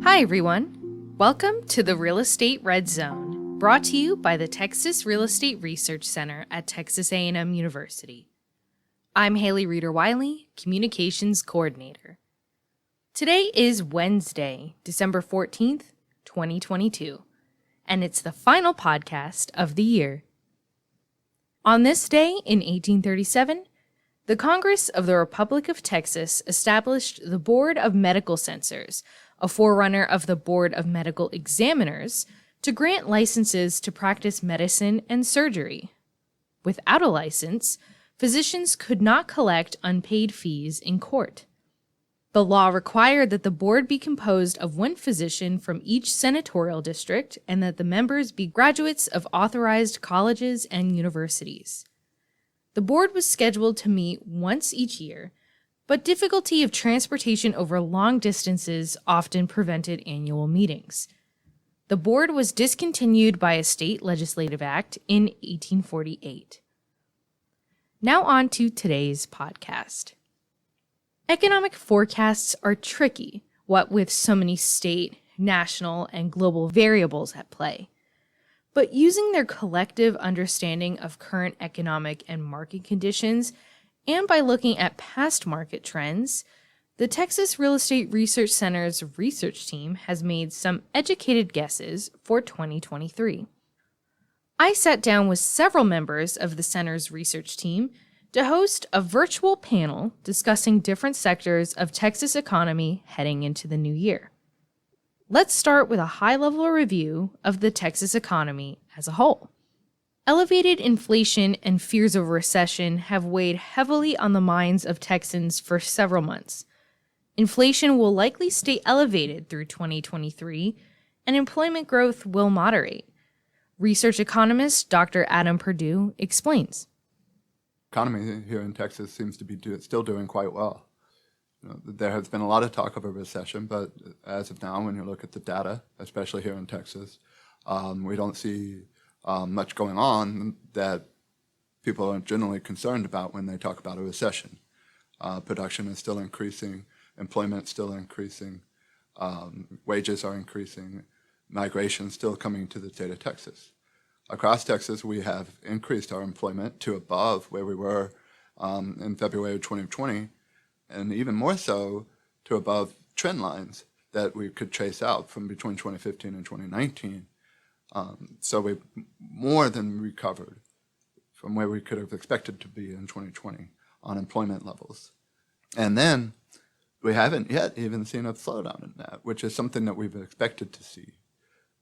Hi, everyone. Welcome to the Real Estate Red Zone, brought to you by the Texas Real Estate Research Center at Texas A&M University. I'm Haley Reeder-Wiley, Communications Coordinator. Today is Wednesday, December 14th, 2022, and it's the final podcast of the year. On this day in 1837, the Congress of the Republic of Texas established the Board of Medical Censors, a forerunner of the Board of Medical Examiners, to grant licenses to practice medicine and surgery. Without a license, physicians could not collect unpaid fees in court. The law required that the board be composed of one physician from each senatorial district and that the members be graduates of authorized colleges and universities. The board was scheduled to meet once each year, but difficulty of transportation over long distances often prevented annual meetings. The board was discontinued by a state legislative act in 1848. Now on to today's podcast. Economic forecasts are tricky, what with so many state, national, and global variables at play. But using their collective understanding of current economic and market conditions, and by looking at past market trends, the Texas Real Estate Research Center's research team has made some educated guesses for 2023. I sat down with several members of the center's research team to host a virtual panel discussing different sectors of Texas economy heading into the new year. Let's start with a high-level review of the Texas economy as a whole. Elevated inflation and fears of recession have weighed heavily on the minds of Texans for several months. Inflation will likely stay elevated through 2023, and employment growth will moderate. Research economist Dr. Adam Perdue explains. Economy here in Texas seems to be still doing quite well. There has been a lot of talk of a recession, but as of now, when you look at the data, especially here in Texas, we don't see much going on that people are generally concerned about when they talk about a recession. Production is still increasing, employment is still increasing, wages are increasing, migration is still coming to the state of Texas. Across Texas, we have increased our employment to above where we were in February of 2020, and even more so to above trend lines that we could trace out from between 2015 and 2019. So we've more than recovered from where we could have expected to be in 2020 on employment levels. And then we haven't yet even seen a slowdown in that, which is something that we've expected to see.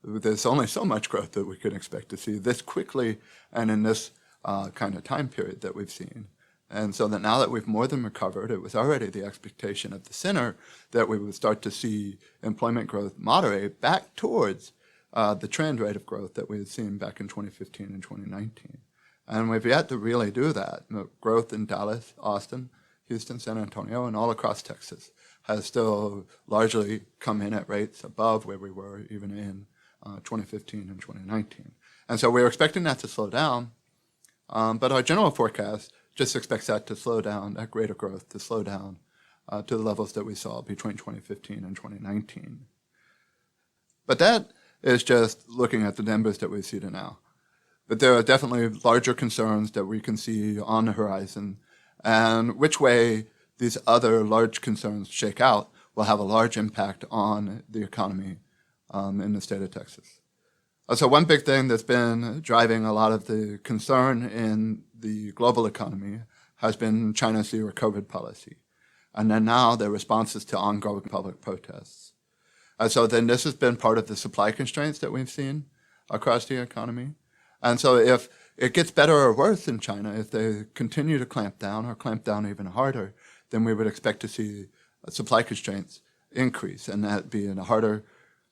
There's only so much growth that we could expect to see this quickly and in this kind of time period that we've seen. And so that now that we've more than recovered, it was already the expectation of the center that we would start to see employment growth moderate back towards the trend rate of growth that we had seen back in 2015 and 2019. And we've yet to really do that. Growth in Dallas, Austin, Houston, San Antonio, and all across Texas has still largely come in at rates above where we were even in 2015 and 2019. And so we're expecting that to slow down, but our general forecast just expects that to slow down, that rate of growth to slow down to the levels that we saw between 2015 and 2019. But that is just looking at the numbers that we see now. But there are definitely larger concerns that we can see on the horizon, and which way these other large concerns shake out will have a large impact on the economy in the state of Texas. So one big thing that's been driving a lot of the concern in the global economy has been China's zero COVID policy, and then now their responses to ongoing public protests. So then this has been part of the supply constraints that we've seen across the economy. And so if it gets better or worse in China, if they continue to clamp down or clamp down even harder, then we would expect to see supply constraints increase, and that being harder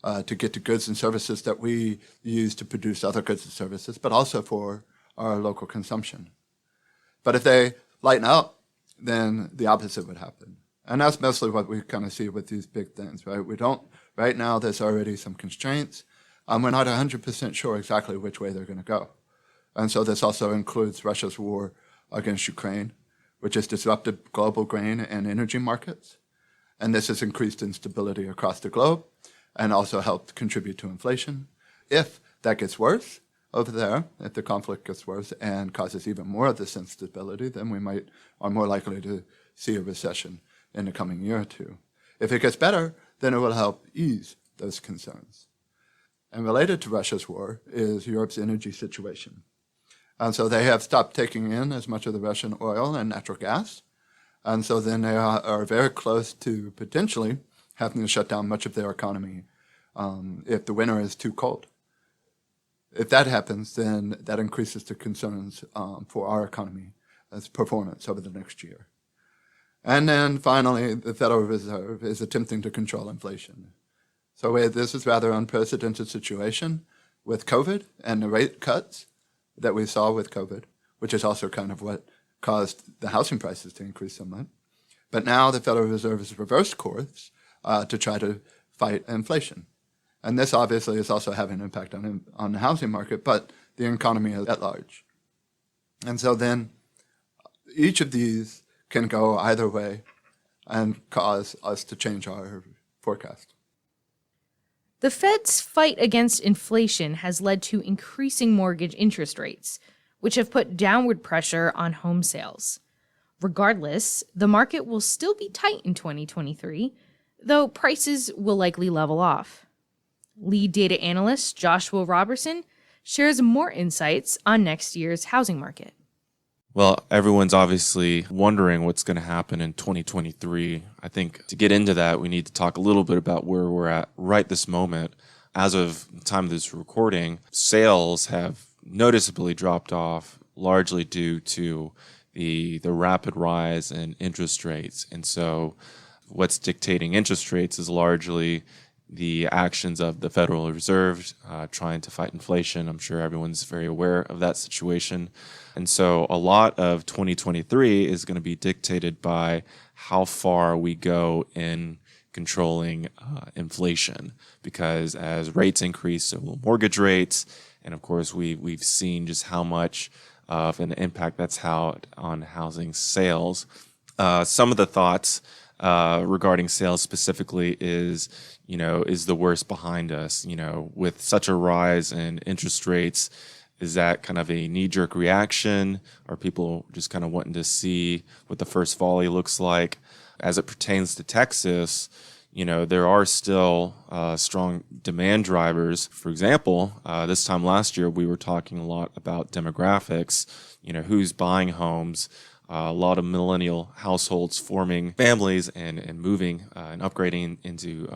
to get the goods and services that we use to produce other goods and services, but also for our local consumption. But if they lighten up, then the opposite would happen. And that's mostly what we kind of see with these big things, right? Right now, there's already some constraints. We're not 100% sure exactly which way they're going to go. And so this also includes Russia's war against Ukraine, which has disrupted global grain and energy markets. And this has increased instability across the globe. and also help contribute to inflation. If that gets worse over there, if the conflict gets worse and causes even more of this instability, then we are more likely to see a recession in the coming year or two. If it gets better, then it will help ease those concerns. And related to Russia's war is Europe's energy situation. And so they have stopped taking in as much of the Russian oil and natural gas. And so then they are very close to potentially having to shut down much of their economy if the winter is too cold. If that happens, then that increases the concerns for our economy as performance over the next year. And then finally, the Federal Reserve is attempting to control inflation. So this is a rather unprecedented situation with COVID and the rate cuts that we saw with COVID, which is also kind of what caused the housing prices to increase so much. But now the Federal Reserve has reversed course to try to fight inflation. And this obviously is also having an impact on the housing market, but the economy at large. And so then each of these can go either way and cause us to change our forecast. The Fed's fight against inflation has led to increasing mortgage interest rates, which have put downward pressure on home sales. Regardless, the market will still be tight in 2023, though prices will likely level off. Lead data analyst Joshua Robertson shares more insights on next year's housing market. Well, everyone's obviously wondering what's going to happen in 2023. I think to get into that, we need to talk a little bit about where we're at right this moment. As of the time of this recording, sales have noticeably dropped off, largely due to the rapid rise in interest rates. And so what's dictating interest rates is largely the actions of the Federal Reserve trying to fight inflation. I'm sure everyone's very aware of that situation. And so a lot of 2023 is going to be dictated by how far we go in controlling inflation, because as rates increase, so will mortgage rates. And of course, we've seen just how much of an impact that's had on housing sales. Some of the thoughts regarding sales specifically is the worst behind us? With such a rise in interest rates, is that kind of a knee-jerk reaction? Are people just kind of wanting to see what the first volley looks like? As it pertains to Texas, there are still strong demand drivers. For example, this time last year, we were talking a lot about demographics, who's buying homes. A lot of millennial households forming families and moving and upgrading into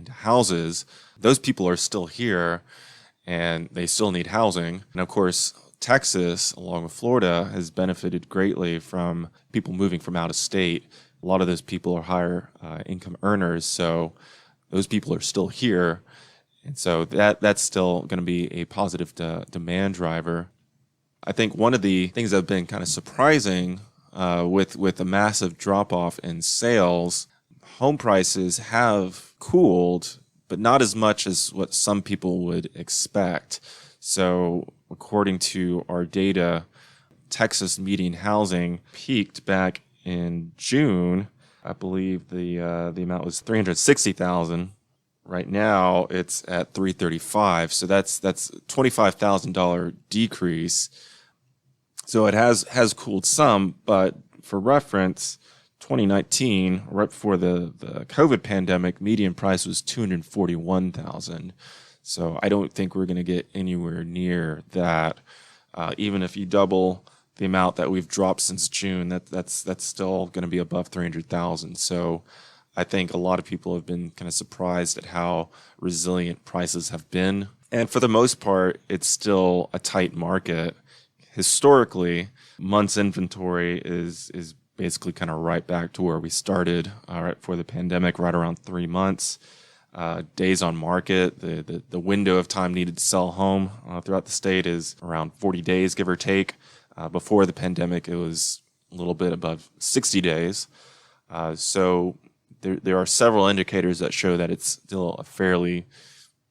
houses. Those people are still here, and they still need housing. And of course, Texas, along with Florida, has benefited greatly from people moving from out of state. A lot of those people are higher income earners, so those people are still here. And so that's still going to be a positive demand driver. I think one of the things that have been kind of surprising with a massive drop-off in sales, home prices have cooled, but not as much as what some people would expect. So according to our data, Texas median housing peaked back in June. I believe the amount was $360,000. Right now it's at $335,000. So that's $25,000 decrease. So it has cooled some, but for reference, 2019, right before the COVID pandemic, median price was $241,000. So I don't think we're going to get anywhere near that. Even if you double the amount that we've dropped since June, that's still going to be above $300,000. So I think a lot of people have been kind of surprised at how resilient prices have been. And for the most part, it's still a tight market. Historically, months inventory is basically kind of right back to where we started right before the pandemic, right around 3 months. Days on market, the window of time needed to sell a home throughout the state is around 40 days, give or take. Before the pandemic, it was a little bit above 60 days. So there are several indicators that show that it's still a fairly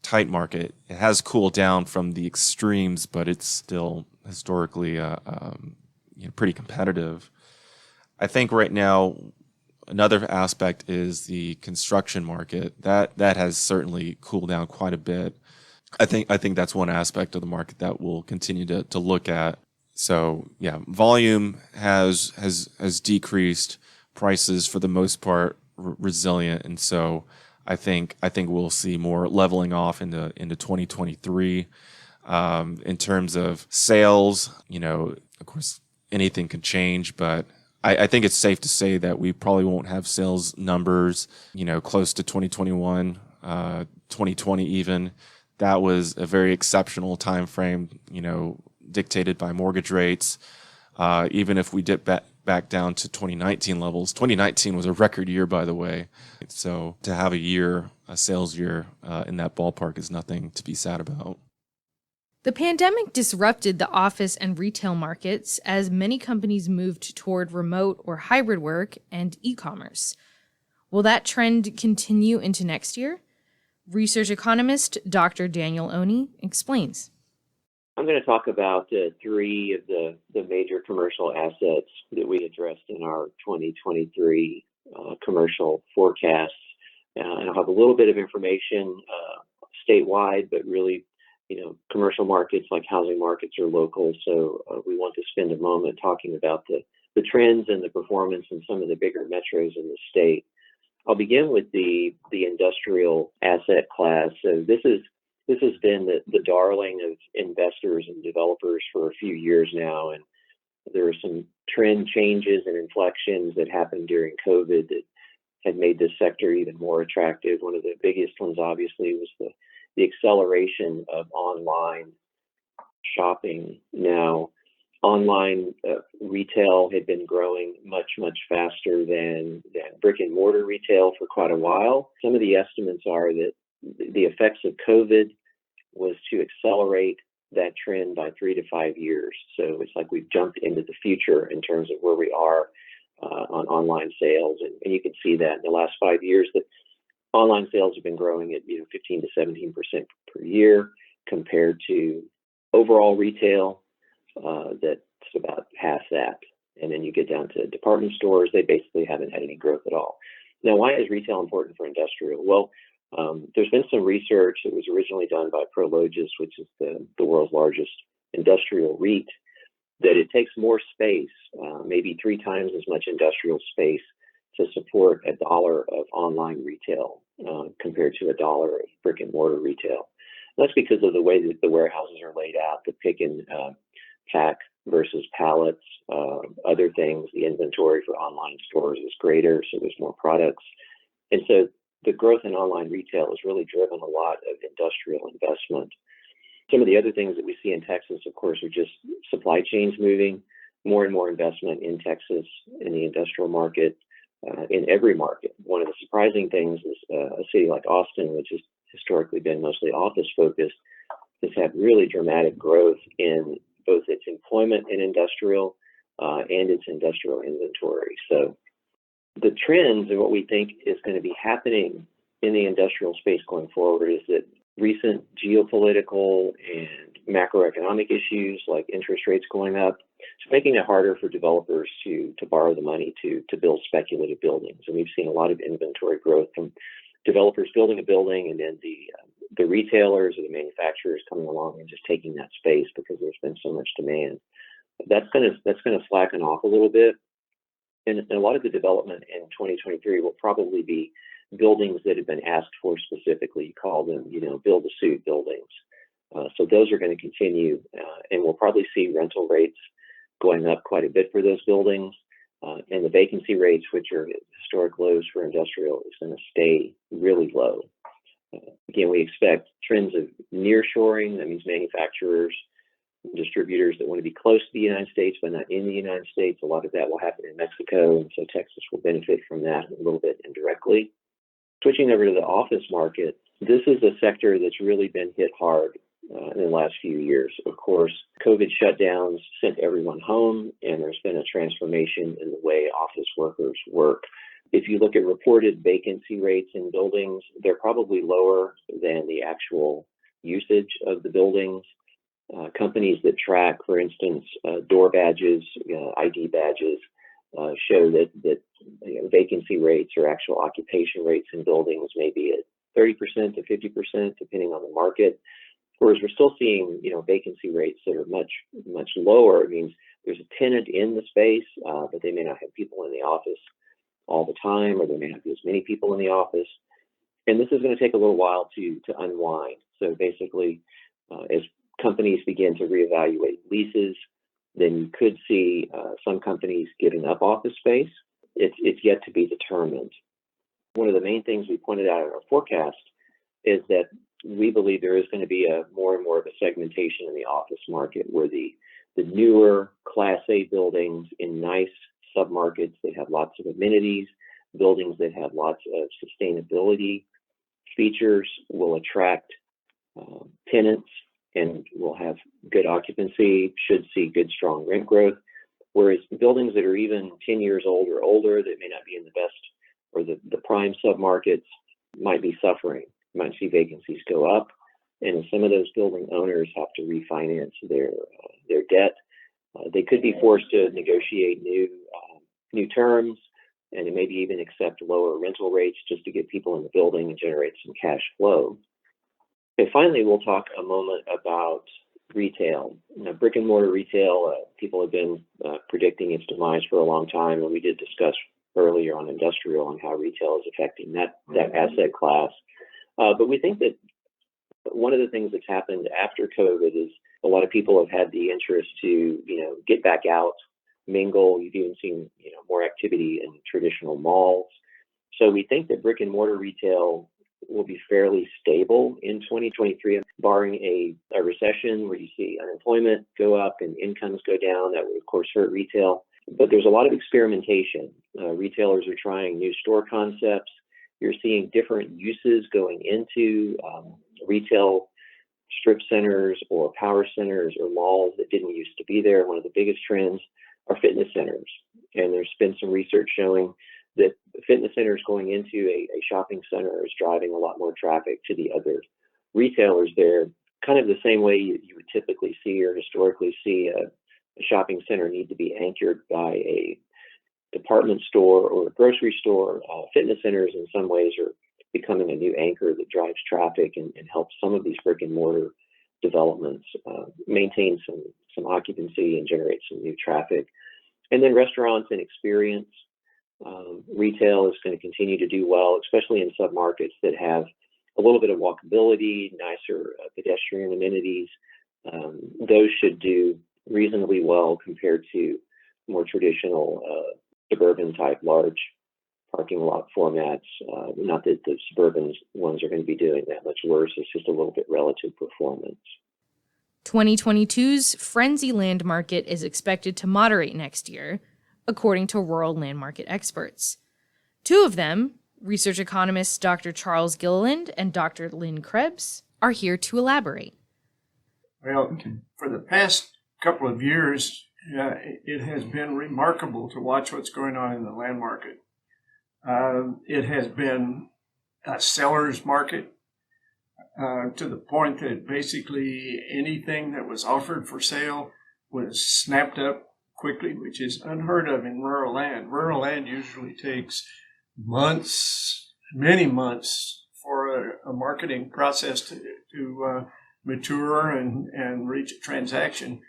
tight market. It has cooled down from the extremes, but it's still historically pretty competitive. I think right now Another aspect is the construction market. That has certainly cooled down quite a bit. I think that's one aspect of the market that we'll continue to look at. So yeah, volume has decreased. Prices for the most part resilient, and so I think we'll see more leveling off into 2023. In terms of sales, of course anything can change, but I think it's safe to say that we probably won't have sales numbers, close to 2021, 2020 even. That was a very exceptional time frame, dictated by mortgage rates. Even if we dip back down to 2019 levels, 2019 was a record year, by the way. So to have a sales year in that ballpark is nothing to be sad about. The pandemic disrupted the office and retail markets as many companies moved toward remote or hybrid work and e-commerce. Will that trend continue into next year? Research economist Dr. Daniel Oni explains. I'm going to talk about three of the major commercial assets that we addressed in our 2023 commercial forecasts. And I'll have a little bit of information statewide, but really, commercial markets like housing markets are local. So we want to spend a moment talking about the trends and the performance in some of the bigger metros in the state. I'll begin with the industrial asset class. So this has been the darling of investors and developers for a few years now, and there are some trend changes and inflections that happened during COVID that had made this sector even more attractive. One of the biggest ones, obviously, was the acceleration of online shopping. Now, online retail had been growing much, much faster than brick and mortar retail for quite a while. Some of the estimates are that the effects of COVID was to accelerate that trend by 3 to 5 years. So it's like we've jumped into the future in terms of where we are on online sales. And you can see that in the last 5 years that online sales have been growing at 15 to 17% per year compared to overall retail that's about half that. And then you get down to department stores, they basically haven't had any growth at all. Now, why is retail important for industrial? Well, there's been some research that was originally done by Prologis, which is the world's largest industrial REIT, that it takes more space, maybe 3 times as much industrial space to support $1 of online retail compared to $1 of brick and mortar retail. And that's because of the way that the warehouses are laid out, the pick and pack versus pallets, other things. The inventory for online stores is greater, so there's more products. And so the growth in online retail has really driven a lot of industrial investment. Some of the other things that we see in Texas, of course, are just supply chains moving, more and more investment in Texas in the industrial market, in every market. One of the surprising things is a city like Austin, which has historically been mostly office focused, has had really dramatic growth in both its employment in industrial and its industrial inventory. So the trends and what we think is going to be happening in the industrial space going forward is that recent geopolitical and macroeconomic issues like interest rates going up, it's making it harder for developers to borrow the money to build speculative buildings. And we've seen a lot of inventory growth from developers building a building and then the retailers or the manufacturers coming along and just taking that space because there's been so much demand. That's going to slacken off a little bit. And a lot of the development in 2023 will probably be buildings that have been asked for specifically. You call them, build-to-suit buildings. So those are going to continue, and we'll probably see rental rates going up quite a bit for those buildings. And the vacancy rates, which are historic lows for industrial, is going to stay really low. Again, we expect trends of nearshoring. That means manufacturers, distributors that want to be close to the United States but not in the United States. A lot of that will happen in Mexico, and so Texas will benefit from that a little bit indirectly. Switching over to the office market, this is a sector that's really been hit hard in the last few years. Of course, COVID shutdowns sent everyone home, and there's been a transformation in the way office workers work. If you look at reported vacancy rates in buildings, they're probably lower than the actual usage of the buildings. Companies that track, for instance, door badges, ID badges, show that vacancy rates or actual occupation rates in buildings may be at 30% to 50%, depending on the market. Whereas we're still seeing, vacancy rates that are much, much lower. It means there's a tenant in the space, but they may not have people in the office all the time, or there may not be as many people in the office. And this is going to take a little while to unwind. So basically, as companies begin to reevaluate leases, then you could see some companies giving up office space. It's yet to be determined. One of the main things we pointed out in our forecast is that we believe there is going to be more and more of a segmentation in the office market, where the newer Class A buildings in nice submarkets that have lots of amenities, buildings that have lots of sustainability features will attract tenants and will have good occupancy, should see good, strong rent growth. Whereas buildings that are even 10 years old or older, that may not be in the best or the prime submarkets, might be suffering. You might see vacancies go up, and some of those building owners have to refinance their debt. They could be forced to negotiate new terms, and maybe even accept lower rental rates just to get people in the building and generate some cash flow. And finally, we'll talk a moment about retail. Brick and mortar retail, people have been predicting its demise for a long time, and we did discuss earlier on industrial and how retail is affecting that asset class. But we think that one of the things that's happened after COVID is a lot of people have had the interest to, get back out, mingle. You've even seen, more activity in traditional malls. So we think that brick and mortar retail will be fairly stable in 2023, barring a recession where you see unemployment go up and incomes go down. That would, of course, hurt retail. But there's a lot of experimentation. Retailers are trying new store concepts. You're seeing different uses going into retail strip centers or power centers or malls that didn't used to be there. One of the biggest trends are fitness centers. And there's been some research showing that fitness centers going into a shopping center is driving a lot more traffic to the other retailers there, kind of the same way you would typically see or historically see a shopping center need to be anchored by a department store or a grocery store. Fitness centers in some ways are becoming a new anchor that drives traffic and helps some of these brick and mortar developments maintain some occupancy and generate some new traffic. And then restaurants and experience retail is going to continue to do well, especially in submarkets that have a little bit of walkability, nicer pedestrian amenities. Those should do reasonably well compared to more traditional suburban type large parking lot formats. Not that the suburban ones are going to be doing that much worse. It's just a little bit relative performance. 2022's frenzy land market is expected to moderate next year, according to rural land market experts. Two of them, research economists Dr. Charles Gilliland and Dr. Lynn Krebs, are here to elaborate. Well, for the past couple of years, it has been remarkable to watch what's going on in the land market. It has been a seller's market to the point that basically anything that was offered for sale was snapped up quickly, which is unheard of in rural land. Rural land usually takes months, many months, for a marketing process to mature and reach a transaction.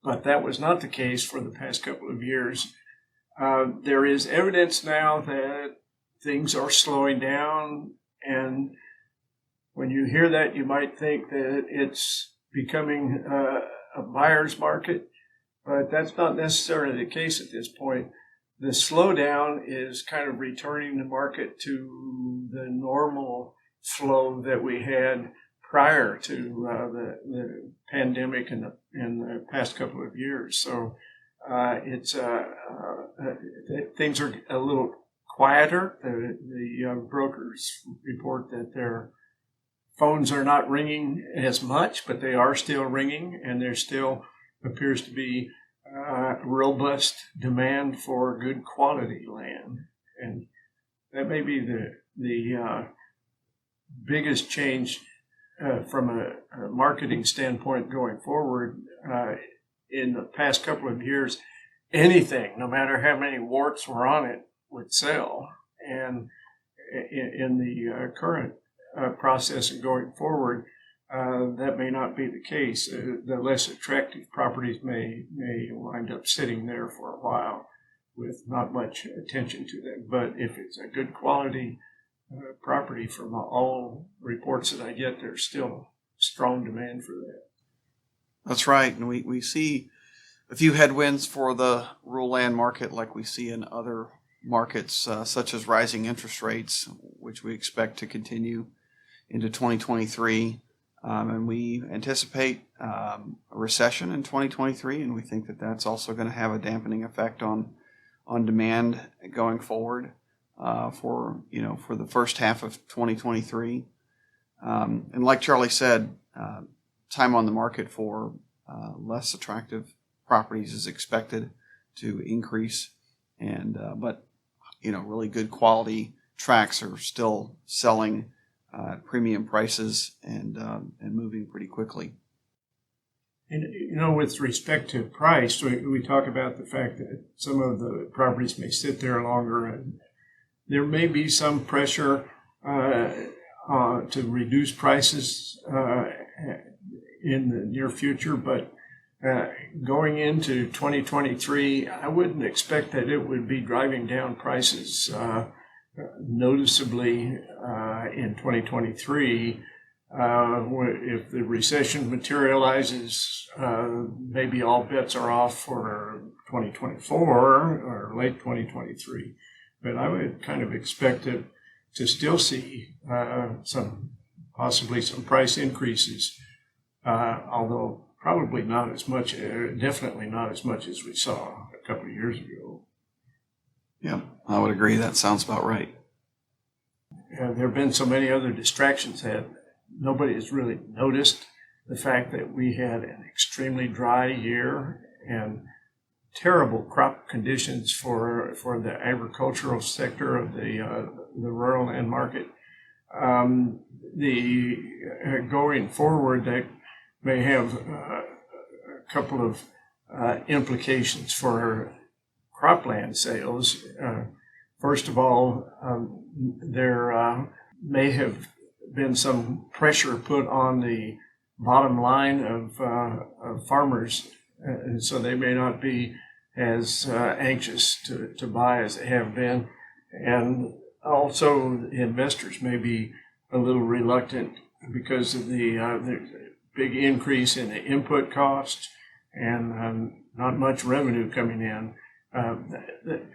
But that was not the case for the past couple of years. There is evidence now that things are slowing down, and when you hear that, you might think that it's becoming a buyer's market, but that's not necessarily the case at this point. The slowdown is kind of returning the market to the normal flow that we had prior to the pandemic in the past couple of years. So things are a little quieter. The brokers report that their phones are not ringing as much, but they are still ringing, and there still appears to be robust demand for good quality land. And that may be the biggest change from a marketing standpoint going forward. In the past couple of years, anything, no matter how many warts were on it, would sell. And in the current process and going forward, that may not be the case. The less attractive properties may wind up sitting there for a while with not much attention to them. But if it's a good quality property, from all reports that I get, there's still strong demand for that. That's right. And we see a few headwinds for the rural land market like we see in other markets, such as rising interest rates, which we expect to continue into 2023. And we anticipate a recession in 2023, and we think that that's also going to have a dampening effect on demand going forward for the first half of 2023. And like Charlie said, time on the market for less attractive properties is expected to increase, but really good quality tracts are still selling at premium prices and moving pretty quickly. And with respect to price, we talk about the fact that some of the properties may sit there longer, and there may be some pressure to reduce prices in the near future, but going into 2023, I wouldn't expect that it would be driving down prices noticeably in 2023. If the recession materializes, maybe all bets are off for 2024 or late 2023. But I would kind of expect it to still see possibly some price increases, although probably not as much, definitely not as much as we saw a couple of years ago. Yeah, I would agree. That sounds about right. There have been so many other distractions that nobody has really noticed the fact that we had an extremely dry year and terrible crop conditions for the agricultural sector of the rural land market. Going forward, that may have a couple of implications for cropland sales. First of all, there may have been some pressure put on the bottom line of farmers, and so they may not be as anxious to buy as they have been. And also, investors may be a little reluctant because of the big increase in the input costs and not much revenue coming in.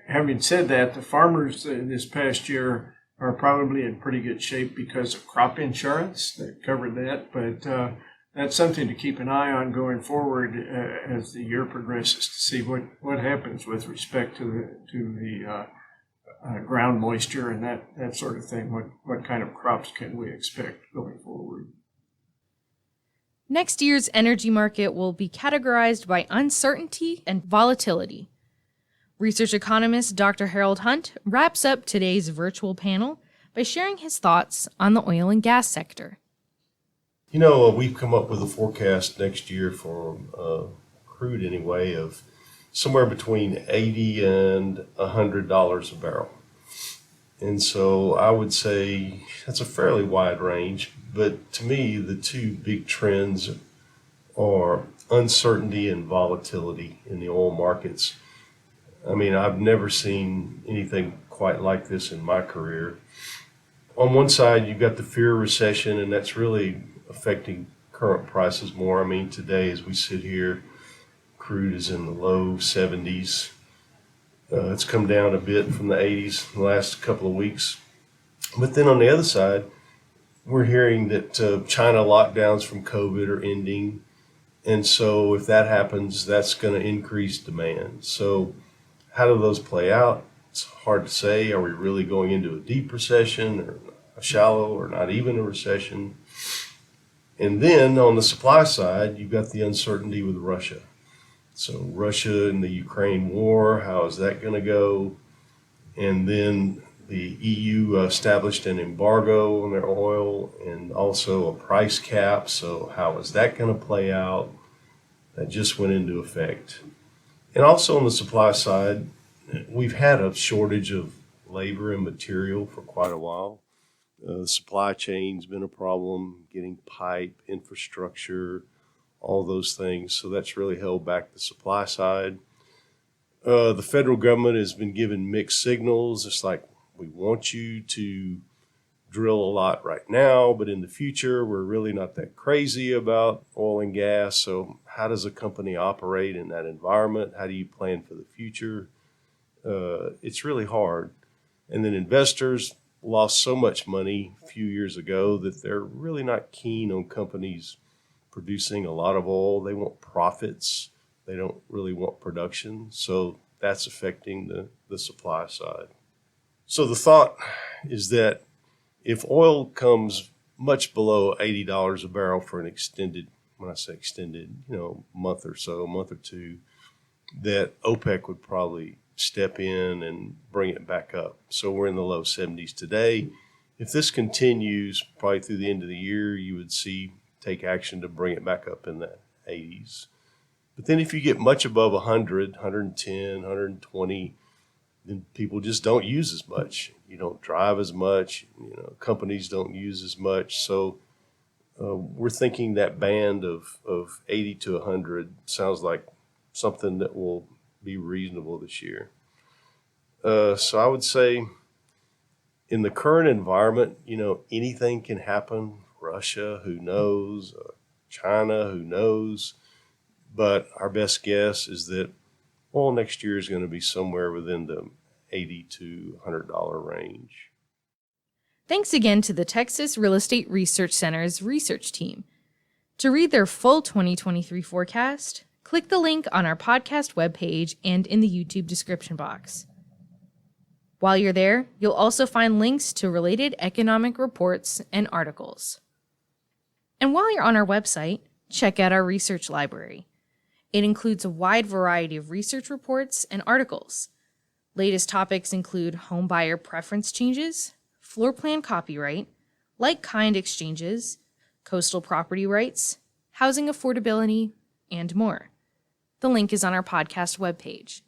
Having said that, the farmers this past year are probably in pretty good shape because of crop insurance that covered that, but that's something to keep an eye on going forward as the year progresses, to see what happens with respect to the ground moisture and that sort of thing. What kind of crops can we expect going forward? Next year's energy market will be categorized by uncertainty and volatility. Research economist Dr. Harold Hunt wraps up today's virtual panel by sharing his thoughts on the oil and gas sector. We've come up with a forecast next year for crude anyway of somewhere between $80 and $100 a barrel. And so I would say that's a fairly wide range, but to me, the two big trends are uncertainty and volatility in the oil markets. I mean, I've never seen anything quite like this in my career. On one side, you've got the fear of recession, and that's really affecting current prices more. I mean, today as we sit here, crude is in the low 70s. It's come down a bit from the 80s in the last couple of weeks. But then on the other side, we're hearing that China lockdowns from COVID are ending. And so if that happens, that's going to increase demand. So how do those play out? It's hard to say. Are we really going into a deep recession or a shallow or not even a recession? And then on the supply side, you've got the uncertainty with Russia. So Russia and the Ukraine war, how is that going to go? And then the EU established an embargo on their oil and also a price cap. So how is that going to play out? That just went into effect. And also on the supply side, we've had a shortage of labor and material for quite a while. The supply chain's been a problem, getting pipe, infrastructure, all those things. So that's really held back the supply side. The federal government has been giving mixed signals. It's like, we want you to drill a lot right now, but in the future, we're really not that crazy about oil and gas. So how does a company operate in that environment? How do you plan for the future? It's really hard. And then investors lost so much money a few years ago that they're really not keen on companies producing a lot of oil. They want profits. They don't really want production. So that's affecting the supply side. So the thought is that if oil comes much below $80 a barrel for an extended, when I say extended, month or so, a month or two, that OPEC would probably step in and bring it back up. So we're in the low 70s today. If this continues probably through the end of the year, you would take action to bring it back up in the 80s. But then if you get much above 100, 110, 120, then people just don't use as much. You don't drive as much. Companies don't use as much. So we're thinking that band of 80 to 100 sounds like something that will be reasonable this year. So I would say in the current environment, anything can happen. Russia, who knows? China, who knows? But our best guess is that oil next year is going to be somewhere within the $80 to $100 range. Thanks again to the Texas Real Estate Research Center's research team. To read their full 2023 forecast, click the link on our podcast webpage and in the YouTube description box. While you're there, you'll also find links to related economic reports and articles. And while you're on our website, check out our research library. It includes a wide variety of research reports and articles. Latest topics include home buyer preference changes, floor plan copyright, like-kind exchanges, coastal property rights, housing affordability, and more. The link is on our podcast webpage.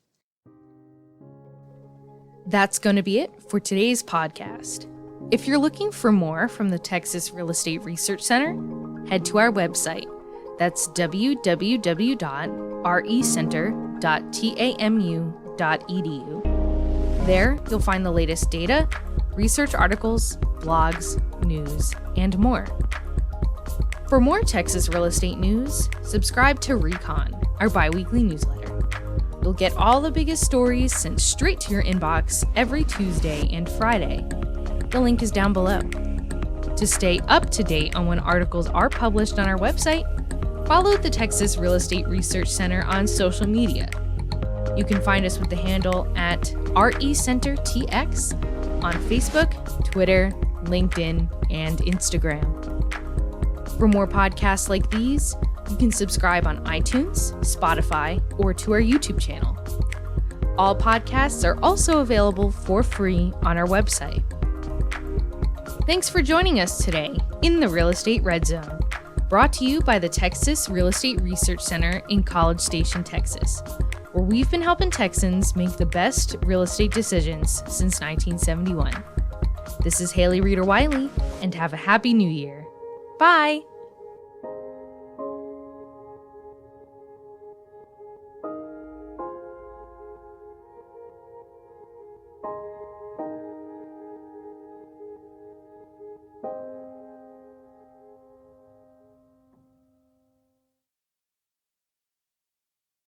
That's going to be it for today's podcast. If you're looking for more from the Texas Real Estate Research Center, head to our website. That's www.recenter.tamu.edu. There, you'll find the latest data, research articles, blogs, news, and more. For more Texas real estate news, subscribe to Recon, our bi-weekly newsletter. You'll get all the biggest stories sent straight to your inbox every Tuesday and Friday. The link is down below. To stay up to date on when articles are published on our website, follow the Texas Real Estate Research Center on social media. You can find us with the handle at RECenterTX on Facebook, Twitter, LinkedIn, and Instagram. For more podcasts like these, you can subscribe on iTunes, Spotify, or to our YouTube channel. All podcasts are also available for free on our website. Thanks for joining us today in the Real Estate Red Zone, brought to you by the Texas Real Estate Research Center in College Station, Texas, where we've been helping Texans make the best real estate decisions since 1971. This is Haley Reeder Wiley, and have a happy new year. Bye!